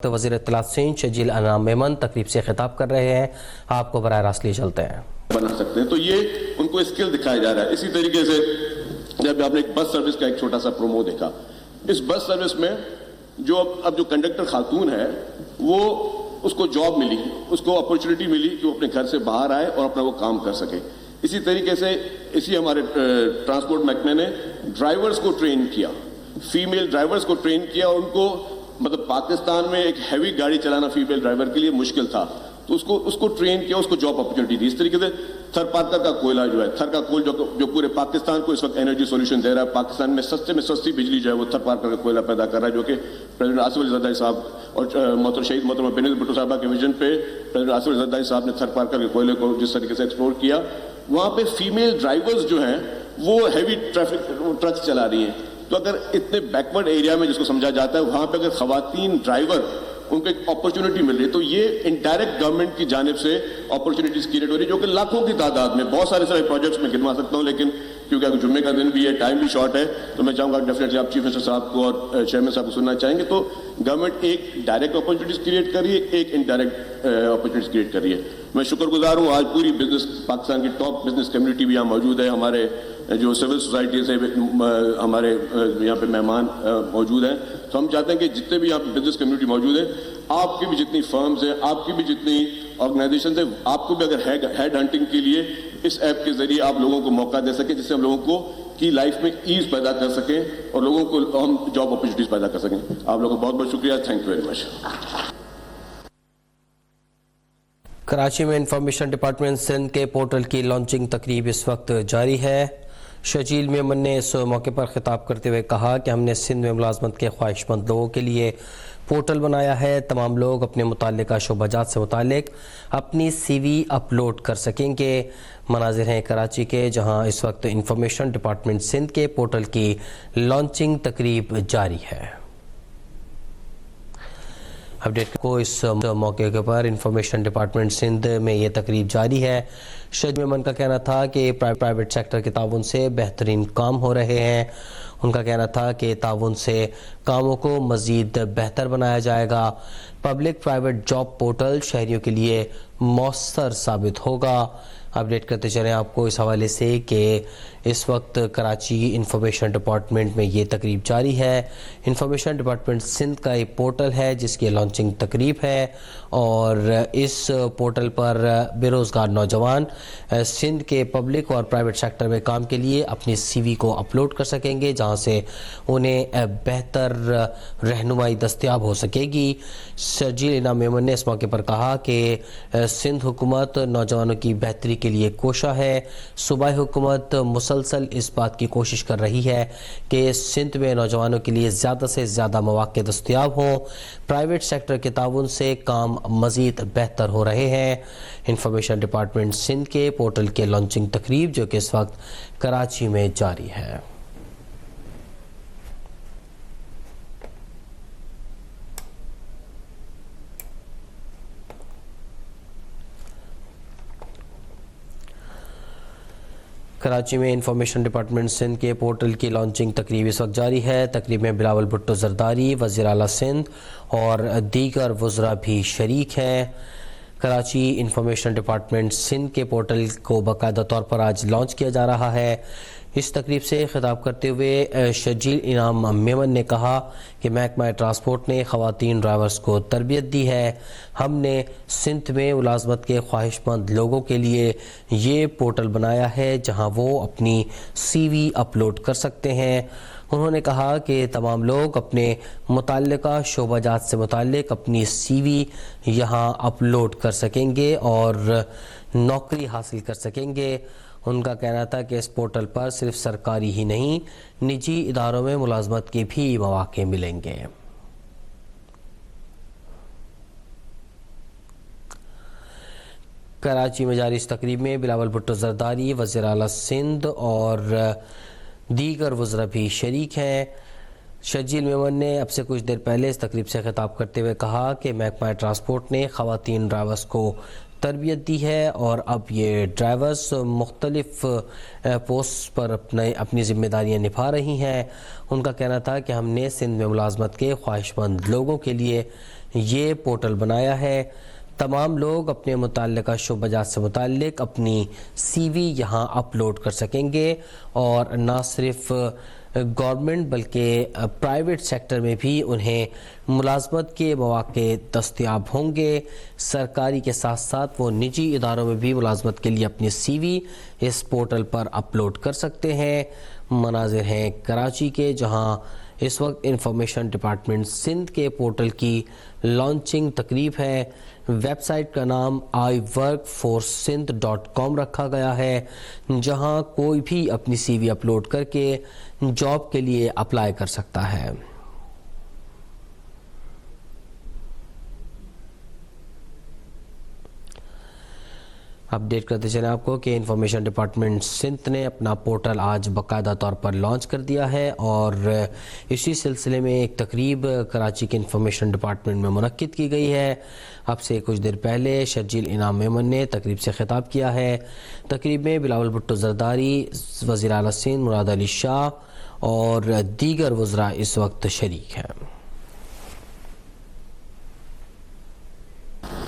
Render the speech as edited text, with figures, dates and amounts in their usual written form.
تو وزیر اطلاعات سندھ شجیل انعام میمن تقریب سے خطاب کر رہے ہیں. آپ کو براہ راست لیے چلتے ہیں. بنا سکتے ہیں تو یہ ان کو اسکل دکھایا جا رہا ہے. اسی طریقے سے جب آپ نے ایک بس سروس کا ایک چھوٹا سا پرومو دیکھا, اس بس سروس میں اب جو کنڈکٹر خاتون ہے وہ اس کو جاب ملی, اس کو اپرچونٹی ملی کہ وہ اپنے گھر سے باہر آئے اور اپنا وہ کام کر سکے. اسی طریقے سے ہمارے ٹرانسپورٹ محکمے نے ڈرائیورز کو ٹرین کیا, فیمیل ڈرائیورز کو ٹرین کیا, اور ان کو مطلب پاکستان میں ایک ہیوی گاڑی چلانا فیمیل ڈرائیور کے لیے مشکل تھا, تو اس کو ٹرین کیا, اس کو جاب اپرچونٹی دی. اس طریقے سے تھر پارکر کا کوئلہ جو ہے, تھر کا کول جو پورے پاکستان کو اس وقت انرجی سولوشن دے رہا ہے, پاکستان میں سستی بجلی جو ہے وہ تھر پارکر کا کوئلہ پیدا کر رہا ہے, جو کہ پریزیڈنٹ آصف علی زرداری صاحب اور شہید محترمہ بینظیر بھٹو صاحبہ کے ویژن پہ پریزیڈنٹ آصف علی زرداری صاحب نے تھر پارکر کے کوئلے کو جس طریقے سے ایکسپلور کیا, وہاں پہ فیمیل ڈرائیورز جو ہیں وہ ہیوی ٹرکس چلا رہی ہیں. تو اگر اتنے بیکورڈ ایریا میں جس کو سمجھا جاتا ہے وہاں پہ اگر خواتین ڈرائیور ان کو ایک اپرچونٹی مل رہی ہے, تو یہ انڈائریکٹ گورنمنٹ کی جانب سے اپرچونٹیز کریٹ ہو رہی ہے, جو کہ لاکھوں کی تعداد میں بہت سارے پروجیکٹس میں گنوا سکتا ہوں, لیکن کیونکہ جمعے کا دن بھی ہے, ٹائم بھی شارٹ ہے, تو میں چاہوں گا ڈیفینیٹلی آپ چیف منسٹر صاحب کو اور چیئرمین صاحب کو سننا چاہیں گے. تو گورنمنٹ ایک ڈائریکٹ اپرچونیٹیز کریٹ کر رہی ہے, ایک انڈائریکٹ اپرچونیٹیز کریٹ کر رہی ہے. میں شکر گزار ہوں, آج پوری پاکستان کی ٹاپ بزنس کمیونٹی بھی یہاں موجود ہے, ہمارے جو سول سوسائٹیز ہیں ہمارے یہاں پہ مہمان موجود ہیں. تو ہم چاہتے ہیں کہ جتنے بھی یہاں پہ بزنس کمیونٹی موجود ہے, آپ کی بھی جتنی فرمز ہیں, آپ کی بھی جتنی آرگنائزیشنز ہیں, آپ کو بھی اگر ہیڈ ہنٹنگ کے لیے اس ایپ کے ذریعے آپ لوگوں کو موقع دے سکیں, جس سے ہم لوگوں کو کی لائف میں ایز پیدا کر سکیں اور لوگوں کو ہم جاب اپرچونیٹیز پیدا کر سکیں. آپ لوگوں کو بہت بہت شکریہ. Thank you very much. Karachi میں انفارمیشن ڈپارٹمنٹ سندھ کے پورٹل کی لانچنگ تقریب اس وقت جاری ہے. شجیل میمن نے اس موقع پر خطاب کرتے ہوئے کہا کہ ہم نے سندھ میں ملازمت کے خواہش مند لوگوں کے لیے پورٹل بنایا ہے. تمام لوگ اپنے متعلقہ شعبہ جات سے متعلق اپنی سی وی اپلوڈ کر سکیں گے. مناظر ہیں کراچی کے, جہاں اس وقت انفارمیشن ڈپارٹمنٹ سندھ کے پورٹل کی لانچنگ تقریب جاری ہے. اپڈیٹ کو اس موقع کے پر انفارمیشن ڈپارٹمنٹ سندھ میں یہ تقریب جاری ہے. شجیل میمن کا کہنا تھا کہ پرائیویٹ سیکٹر کے تعاون سے بہترین کام ہو رہے ہیں. ان کا کہنا تھا کہ تعاون سے کاموں کو مزید بہتر بنایا جائے گا. پبلک پرائیویٹ جاب پورٹل شہریوں کے لیے مؤثر ثابت ہوگا. اپڈیٹ کرتے چلیں آپ کو اس حوالے سے کہ اس وقت کراچی انفارمیشن ڈپارٹمنٹ میں یہ تقریب جاری ہے. انفارمیشن ڈپارٹمنٹ سندھ کا ایک پورٹل ہے جس کی لانچنگ تقریب ہے, اور اس پورٹل پر بے روزگار نوجوان سندھ کے پبلک اور پرائیویٹ سیکٹر میں کام کے لیے اپنی سی وی کو اپلوڈ کر سکیں گے, جہاں سے انہیں بہتر رہنمائی دستیاب ہو سکے گی. شجیل انعام میمن نے اس موقع پر کہا کہ سندھ حکومت نوجوانوں کی بہتری کے لیے کوشاں ہے. صوبائی حکومت مسلسل اس بات کی کوشش کر رہی ہے کہ سندھ میں نوجوانوں کے لیے زیادہ سے زیادہ مواقع دستیاب ہوں. پرائیویٹ سیکٹر کے تعاون سے کام مزید بہتر ہو رہے ہیں. انفارمیشن ڈپارٹمنٹ سندھ کے پورٹل کے لانچنگ تقریب جو کہ اس وقت کراچی میں جاری ہے. کراچی میں انفارمیشن ڈپارٹمنٹ سندھ کے پورٹل کی لانچنگ تقریب اس وقت جاری ہے. تقریب میں بلاول بھٹو زرداری, وزیر اعلیٰ سندھ اور دیگر وزراء بھی شریک ہیں. کراچی انفارمیشن ڈپارٹمنٹ سندھ کے پورٹل کو باقاعدہ طور پر آج لانچ کیا جا رہا ہے. اس تقریب سے خطاب کرتے ہوئے شجیل انعام میمن نے کہا کہ محکمہ ٹرانسپورٹ نے خواتین ڈرائیورز کو تربیت دی ہے. ہم نے سندھ میں ملازمت کے خواہش مند لوگوں کے لیے یہ پورٹل بنایا ہے جہاں وہ اپنی سی وی اپلوڈ کر سکتے ہیں. انہوں نے کہا کہ تمام لوگ اپنے متعلقہ شعبہ جات سے متعلق اپنی سی وی یہاں اپلوڈ کر سکیں گے اور نوکری حاصل کر سکیں گے. ان کا کہنا تھا کہ اس پورٹل پر صرف سرکاری ہی نہیں, نجی اداروں میں ملازمت کے بھی مواقع ملیں گے. کراچی میں جاری اس تقریب میں بلاول بھٹو زرداری, وزیر اعلیٰ سندھ اور دیگر وزراء بھی شریک ہیں. شجیل میمن نے اب سے کچھ دیر پہلے اس تقریب سے خطاب کرتے ہوئے کہا کہ محکمہ ٹرانسپورٹ نے خواتین ڈرائیورز کو تربیت دی ہے اور اب یہ ڈرائیورز مختلف پوسٹ پر اپنی ذمہ داریاں نبھا رہی ہیں. ان کا کہنا تھا کہ ہم نے سندھ میں ملازمت کے خواہش مند لوگوں کے لیے یہ پورٹل بنایا ہے۔ تمام لوگ اپنے متعلقہ شعبہ جات سے متعلق اپنی سی وی یہاں اپلوڈ کر سکیں گے، اور نہ صرف گورنمنٹ بلکہ پرائیویٹ سیکٹر میں بھی انہیں ملازمت کے مواقع دستیاب ہوں گے۔ سرکاری کے ساتھ ساتھ وہ نجی اداروں میں بھی ملازمت کے لیے اپنی سی وی اس پورٹل پر اپلوڈ کر سکتے ہیں۔ مناظر ہیں کراچی کے، جہاں اس وقت انفارمیشن ڈپارٹمنٹ سندھ کے پورٹل کی لانچنگ تقریب ہے۔ ویب سائٹ کا نام iworkforsindh.com رکھا گیا ہے، جہاں کوئی بھی اپنی سی وی اپلوڈ کر کے جاب کے لیے اپلائی کر سکتا ہے۔ اپڈیٹ کرتے چلیں آپ کو کہ انفارمیشن ڈپارٹمنٹ سندھ نے اپنا پورٹل آج باقاعدہ طور پر لانچ کر دیا ہے، اور اسی سلسلے میں ایک تقریب کراچی کے انفارمیشن ڈپارٹمنٹ میں منعقد کی گئی ہے۔ اب سے کچھ دیر پہلے شرجیل انعام میمن نے تقریب سے خطاب کیا ہے۔ تقریب میں بلاول بھٹو زرداری، وزیر اعلیٰ سندھ مراد علی شاہ اور دیگر وزراء اس وقت شریک ہیں۔